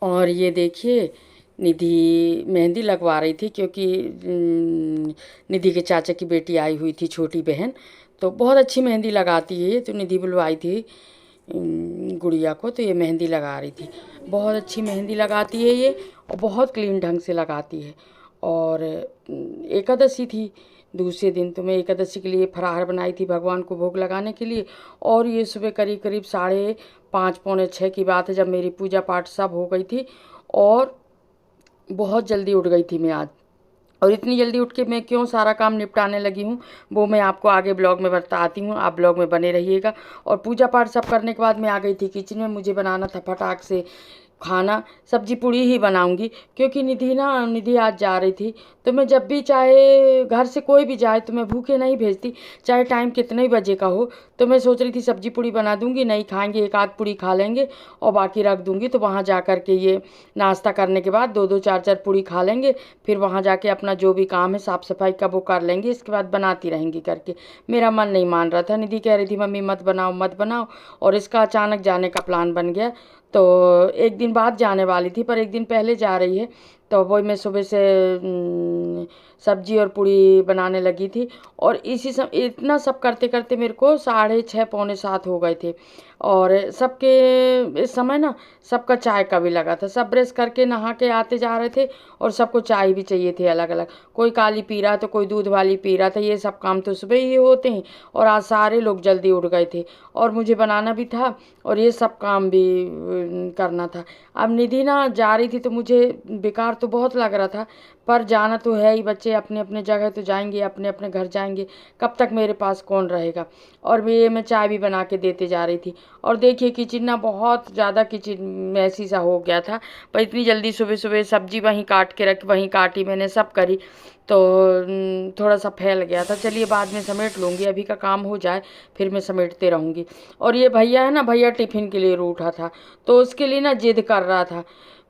और ये देखिए, निधि मेहंदी लगवा रही थी क्योंकि निधि के चाचा की बेटी आई हुई थी, छोटी बहन। तो बहुत अच्छी मेहंदी लगाती है ये, तो निधि बुलवाई थी गुड़िया को, तो ये मेहंदी लगा रही थी। बहुत अच्छी मेहंदी लगाती है ये, और बहुत क्लीन ढंग से लगाती है। और एकादशी थी दूसरे दिन, तो मैं एकादशी के लिए फराहर बनाई थी भगवान को भोग लगाने के लिए। और ये सुबह करीब करीब 5:30 पौने 6 की बात है, जब मेरी पूजा पाठ सब हो गई थी। और बहुत जल्दी उठ गई थी मैं आज। और इतनी जल्दी उठ के मैं क्यों सारा काम निपटाने लगी हूँ, वो मैं आपको आगे ब्लॉग में बताती हूँ। आप ब्लॉग में बने रहिएगा। और पूजा पाठ सब करने के बाद मैं आ गई थी किचन में। मुझे बनाना था फटाक से खाना, सब्जी पूड़ी ही बनाऊंगी, क्योंकि निधि आज जा रही थी। तो मैं जब भी, चाहे घर से कोई भी जाए, तो मैं भूखे नहीं भेजती, चाहे टाइम कितने ही बजे का हो। तो मैं सोच रही थी सब्जी पूड़ी बना दूंगी, नहीं खाएंगे एक आध पूड़ी खा लेंगे और बाकी रख दूंगी। तो वहाँ जा कर के ये नाश्ता करने के बाद 2-2 4-4 पूड़ी खा लेंगे। फिर वहाँ जाके अपना जो भी काम है साफ़ सफाई का वो कर लेंगे। इसके बाद बनाती रहेंगी करके। मेरा मन नहीं मान रहा था, निधि कह रही थी मम्मी मत बनाओ मत बनाओ, और इसका अचानक जाने का प्लान बन गया। तो एक दिन बाद जाने वाली थी, पर एक दिन पहले जा रही है। तो वही मैं सुबह से सब्जी और पूड़ी बनाने लगी थी। और इसी समय इतना सब करते करते मेरे को 6:30 पौने 7 हो गए थे। और सबके इस समय ना सबका चाय का भी लगा था, सब ब्रश करके नहा के आते जा रहे थे, और सबको चाय भी चाहिए थी अलग अलग। कोई काली पी रहा तो कोई दूध वाली पी रहा था। ये सब काम तो सुबह ही होते हैं, और आज सारे लोग जल्दी उठ गए थे, और मुझे बनाना भी था और ये सब काम भी करना था। अब निधि ना जा रही थी तो मुझे बेकार तो बहुत लग रहा था, पर जाना तो है ही। बच्चे अपने अपने जगह तो जाएंगे, अपने अपने घर जाएंगे, कब तक मेरे पास कौन रहेगा। और मैं चाय भी बना के देते जा रही थी। और देखिए किचन ना बहुत ज़्यादा किचन मैसी सा हो गया था, पर इतनी जल्दी सुबह सुबह सब्जी वहीं काट के रख, वहीं काटी मैंने, सब करी, तो थोड़ा सा फैल गया था। चलिए बाद में समेट लूँगी, अभी का काम हो जाए फिर मैं समेटते रहूँगी। और ये भैया है ना, भैया टिफ़िन के लिए रूठा था, तो उसके लिए ना जिद कर रहा था,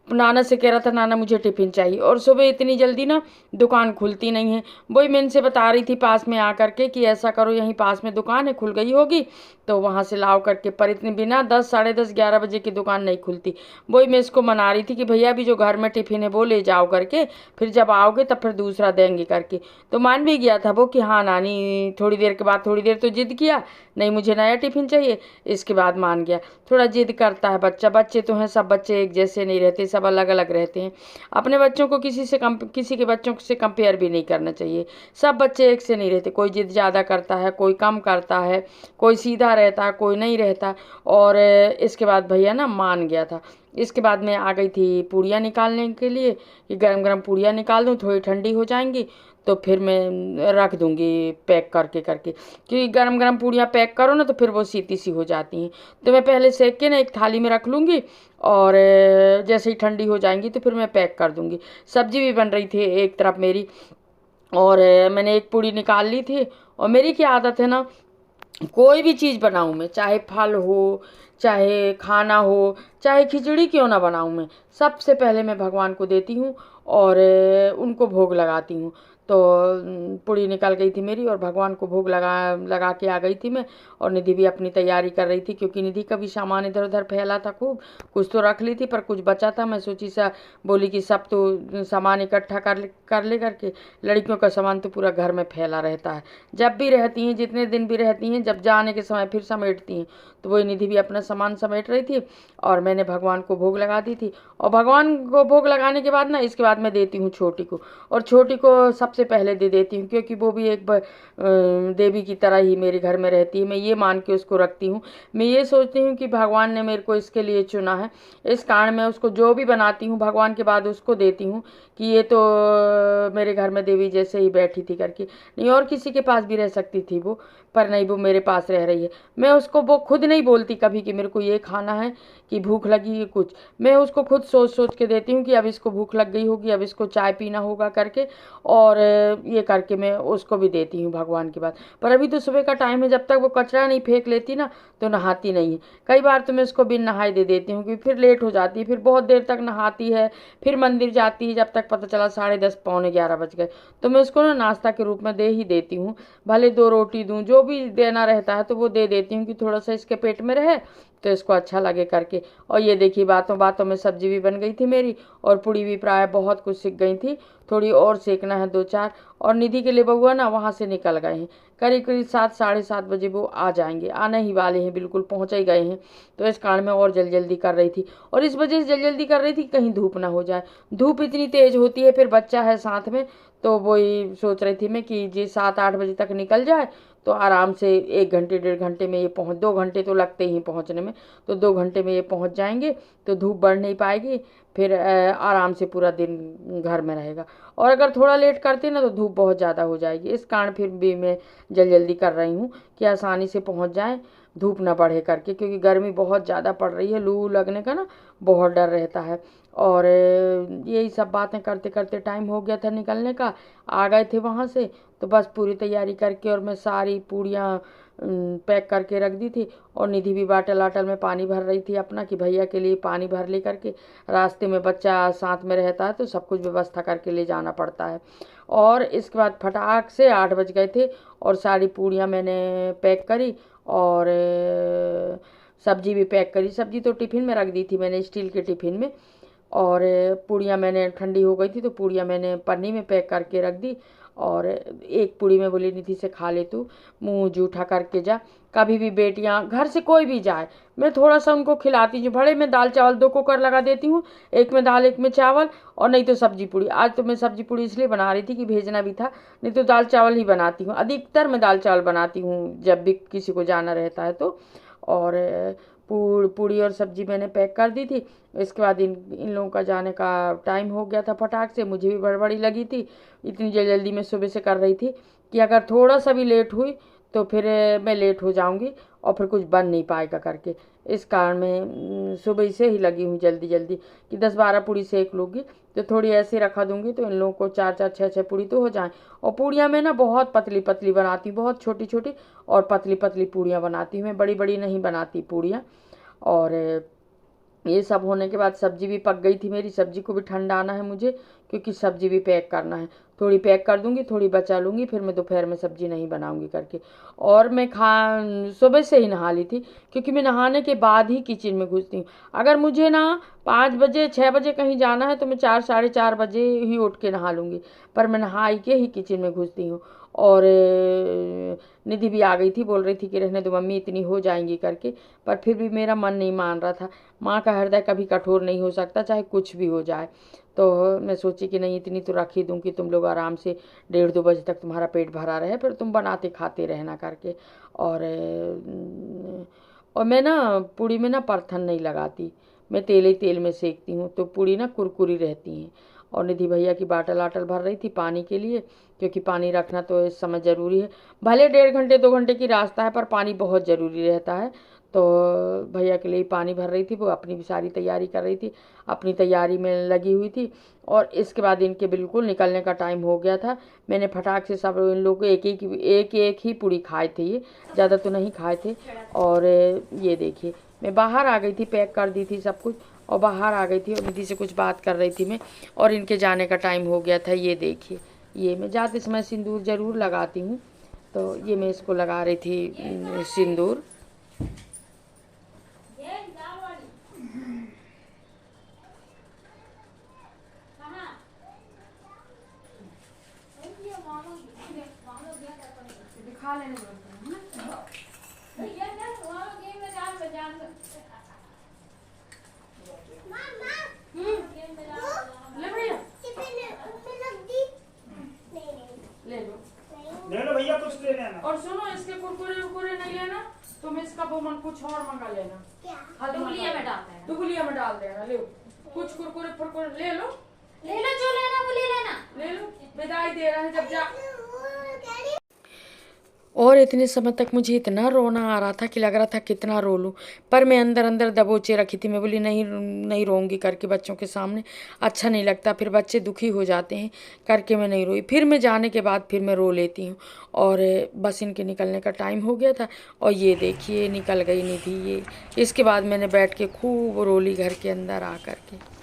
नाना से कह रहा था नाना मुझे टिफ़िन चाहिए। और सुबह इतनी जल्दी ना दुकान खुलती नहीं है। वही मैं इनसे बता रही थी पास में आकर के कि ऐसा करो, यहीं पास में दुकान है, खुल गई होगी तो वहाँ से लाओ करके। पर इतने बिना 10 साढ़े 10 11 बजे की दुकान नहीं खुलती। वही मैं इसको मना रही थी कि भैया भी जो घर में टिफ़िन है वो ले जाओ करके, फिर जब आओगे तब फिर दूसरा देंगे करके। तो मान भी गया था वो कि हाँ नानी। थोड़ी देर के बाद, थोड़ी देर तो जिद किया, नहीं मुझे नया टिफ़िन चाहिए। इसके बाद मान गया। थोड़ा जिद करता है बच्चा, बच्चे तो हैं, सब बच्चे एक जैसे नहीं रहते, सब अलग अलग रहते हैं। अपने बच्चों को किसी के बच्चों से कंपेयर भी नहीं करना चाहिए। सब बच्चे एक से नहीं रहते, कोई जिद ज़्यादा करता है, कोई कम करता है, कोई सीधा रहता है, कोई नहीं रहता। और इसके बाद भैया ना मान गया था। इसके बाद मैं आ गई थी पूड़ियाँ निकालने के लिए, कि गरम गरम पूड़ियाँ निकाल दूँ, थोड़ी ठंडी हो जाएंगी तो फिर मैं रख दूँगी पैक करके करके। क्योंकि गरम गरम पूड़ियाँ पैक करो ना तो फिर वो सीती सी हो जाती हैं। तो मैं पहले सेक के ना एक थाली में रख लूँगी, और जैसे ही ठंडी हो जाएंगी तो फिर मैं पैक कर दूँगी। सब्जी भी बन रही थी एक तरफ मेरी, और मैंने एक पूड़ी निकाल ली थी। और मेरी क्या आदत है ना, कोई भी चीज़ बनाऊँ मैं, चाहे फल हो, चाहे खाना हो, चाहे खिचड़ी क्यों ना बनाऊँ, मैं सबसे पहले मैं भगवान को देती हूँ और उनको भोग लगाती हूँ। तो पूड़ी निकल गई थी मेरी, और भगवान को भोग लगा लगा के आ गई थी मैं। और निधि भी अपनी तैयारी कर रही थी, क्योंकि निधि का भी सामान इधर उधर फैला था खूब। कुछ तो रख ली थी पर कुछ बचा था। मैं सोची बोली कि सब तो सामान इकट्ठा कर ले करके। लड़कियों का सामान तो पूरा घर में फैला रहता है, जब भी रहती हैं, जितने दिन भी रहती हैं, जब जाने के समय फिर समेटती हैं। तो वही निधि भी अपना सामान समेट रही थी, और मैंने भगवान को भोग लगा दी थी। और भगवान को भोग लगाने के बाद ना, इसके बाद मैं देती हूँ छोटी को। और छोटी को सबसे पहले दे देती हूँ, क्योंकि वो भी एक देवी की तरह ही मेरे घर में रहती है। मैं ये मान के उसको रखती हूँ। मैं ये सोचती हूँ कि भगवान ने मेरे को इसके लिए चुना है, इस कारण मैं उसको जो भी बनाती हूँ भगवान के बाद उसको देती हूँ, कि ये तो मेरे घर में देवी जैसे ही बैठी थी करके। नहीं और किसी के पास भी रह सकती थी वो, पर नहीं, वो मेरे पास रह रही है। मैं उसको, वो खुद नहीं बोलती कभी कि मेरे को ये खाना है, कि भूख लगी है कुछ। मैं उसको खुद सोच सोच के देती हूँ कि अब इसको भूख लग गई होगी, अब इसको चाय पीना होगा करके। और ये करके मैं उसको भी देती हूँ भगवान की बात। पर अभी तो सुबह का टाइम है, जब तक वो कचरा नहीं फेंक लेती ना तो नहाती नहीं है। कई बार तो मैं उसको बिन नहाए दे देती हूँ, क्योंकि फिर लेट हो जाती है, फिर बहुत देर तक नहाती है, फिर मंदिर जाती है, जब तक पता चला 10:30 पौने 11 बज गए। तो मैं उसको ना नाश्ता के रूप में दे ही देती हूँ, भले 2 रोटी दूँ, जो भी देना रहता है तो वो दे देती हूँ, कि थोड़ा सा इसके पेट में रहे तो इसको अच्छा लगे करके। और ये देखिए बातों बातों में सब्जी भी बन गई थी मेरी, और पूड़ी भी प्राय बहुत कुछ सीख गई थी, थोड़ी और सेकना है 2-4। और निधि के लिए बउआ ना वहाँ से निकल गए हैं, करीब करीब 7 साढ़े 7 बजे वो आ जाएंगे, आने ही वाले हैं, बिल्कुल पहुँच ही गए हैं। तो इस कारण में और जल्दी जल्दी कर रही थी, और इस वजह से जल्दी जल्दी कर रही थी कहीं धूप ना हो जाए। धूप इतनी तेज़ होती है, फिर बच्चा है साथ में, तो वही सोच रही थी मैं कि ये 7-8 बजे तक निकल जाए तो आराम से 1 घंटे 1.5 घंटे में ये 2 घंटे तो लगते ही पहुंचने में, तो 2 घंटे में ये पहुंच जाएंगे, तो धूप बढ़ नहीं पाएगी, फिर आराम से पूरा दिन घर में रहेगा। और अगर थोड़ा लेट करते ना तो धूप बहुत ज़्यादा हो जाएगी, इस कारण फिर भी मैं जल्दी जल्दी कर रही हूँ कि आसानी से पहुँच जाएँ, धूप ना बढ़े करके, क्योंकि गर्मी बहुत ज़्यादा पड़ रही है, लू लगने का ना बहुत डर रहता है। और यही सब बातें करते करते टाइम हो गया था निकलने का, आ गए थे वहाँ से, तो बस पूरी तैयारी करके और मैं सारी पूड़ियाँ पैक करके रख दी थी। और निधि भी बाटल आटल में पानी भर रही थी अपना, कि भैया के लिए पानी भर ले करके, रास्ते में बच्चा साथ में रहता है तो सब कुछ व्यवस्था करके ले जाना पड़ता है। और इसके बाद फटाक से 8 बज गए थे, और सारी पूड़ियाँ मैंने पैक करी, और सब्जी भी पैक करी। सब्जी तो टिफ़िन में रख दी थी मैंने, स्टील के टिफ़िन में, और पूड़ियाँ मैंने ठंडी हो गई थी तो पूड़ियाँ मैंने पन्नी में पैक करके रख दी। और एक पूड़ी में बोली निधि से खा ले तू, मुँह जूठा करके जा। कभी भी बेटियां घर से कोई भी जाए, मैं थोड़ा सा उनको खिलाती हूँ, भले मैं दाल चावल 2 कुकर लगा देती हूँ, एक में दाल एक में चावल, और नहीं तो सब्जी पूड़ी। आज तो मैं सब्जी पूड़ी इसलिए बना रही थी कि भेजना भी था, नहीं तो दाल चावल ही बनाती हूँ, अधिकतर मैं दाल चावल बनाती हूँ जब भी किसी को जाना रहता है तो। और पूड़ी और सब्जी मैंने पैक कर दी थी। इसके बाद इन लोगों का जाने का टाइम हो गया था फटाक से, मुझे भी गड़बड़ी लगी थी, इतनी जल्दी मैं सुबह से कर रही थी कि अगर थोड़ा सा भी लेट हुई तो फिर मैं लेट हो जाऊंगी और फिर कुछ बन नहीं पाएगा करके। इस कारण मैं सुबह से ही लगी हूँ जल्दी जल्दी कि 10-12 पूड़ी सेक लूँगी, तो थोड़ी ऐसे रखा दूँगी तो इन लोगों को 4-4 6-6 पूड़ी तो हो जाएँ। और पूड़ियाँ मैं ना बहुत पतली पतली बनाती हूँ, बहुत छोटी छोटी और पतली पतली पूड़ियाँ बनाती हूँ मैं, बड़ी बड़ी नहीं बनाती पूड़ियाँ। और ये सब होने के बाद सब्जी भी पक गई थी मेरी, सब्जी को भी ठंडाना है मुझे, क्योंकि सब्जी भी पैक करना है। थोड़ी पैक कर दूंगी, थोड़ी बचा लूँगी, फिर मैं दोपहर में सब्जी नहीं बनाऊंगी करके। और मैं सुबह से ही नहा ली थी, क्योंकि मैं नहाने के बाद ही किचन में घुसती हूँ। अगर मुझे ना 5 बजे 6 बजे कहीं जाना है तो मैं 4 साढ़े 4 बजे ही उठ के नहा लूँगी, पर मैं नहाई के ही किचन में घुसती हूँ। और निधि भी आ गई थी, बोल रही थी कि रहने दो मम्मी इतनी हो जाएंगी करके, पर फिर भी मेरा मन नहीं मान रहा था। माँ का हृदय कभी कठोर नहीं हो सकता, चाहे कुछ भी हो जाए। तो मैं सोची कि नहीं इतनी तो रख ही दूँ कि तुम लोग आराम से 1:30-2 बजे तक तुम्हारा पेट भरा रहे, फिर तुम बनाते खाते रहना करके। और मैं ना पूड़ी में ना परथन नहीं लगाती, मैं तेल ही तेल में सेकती हूँ, तो पूड़ी ना कुरकुरी रहती हैं। और निधि भैया की बाटल आटल भर रही थी पानी के लिए, क्योंकि पानी रखना तो इस समय ज़रूरी है, भले 1.5 घंटे 2 घंटे की रास्ता है पर पानी बहुत ज़रूरी रहता है। तो भैया के लिए पानी भर रही थी, वो अपनी भी सारी तैयारी कर रही थी, अपनी तैयारी में लगी हुई थी। और इसके बाद इनके बिल्कुल निकलने का टाइम हो गया था। मैंने फटाक से सब इन लोगों को एक ही पूड़ी खाए थे, ये ज़्यादा तो नहीं खाए थे। और ये देखिए मैं बाहर आ गई थी, पैक कर दी थी सब कुछ, और बाहर आ गई थी और निधि से कुछ बात कर रही थी मैं, और इनके जाने का टाइम हो गया था। ये देखिए, ये मैं जाते समय सिंदूर ज़रूर लगाती हूँ, तो ये मैं इसको लगा रही थी सिंदूर। ले लो भैया, कुछ ले लेना। और सुनो, इसके कुरकुरे उरकुरे नहीं लेना, तुम इसका कुछ और मंगा लेना, दुगलिया में डाल देना, दुगलिया में डाल देना। ले कुछ कुरकुरे फुरकुरे ले लो, जो लेना वो ले लेना, ले लो, विदाई दे रहा है जब जा। और इतने समय तक मुझे इतना रोना आ रहा था कि लग रहा था कितना रो लूँ, पर मैं अंदर अंदर दबोचे रखी थी। मैं बोली नहीं नहीं रोऊंगी करके, बच्चों के सामने अच्छा नहीं लगता, फिर बच्चे दुखी हो जाते हैं करके मैं नहीं रोई। फिर मैं जाने के बाद फिर मैं रो लेती हूँ। और बस इनके निकलने का टाइम हो गया था, और ये देखिए निकल गई निधि। ये इसके बाद मैंने बैठ के खूब रोली घर के अंदर आ कर के।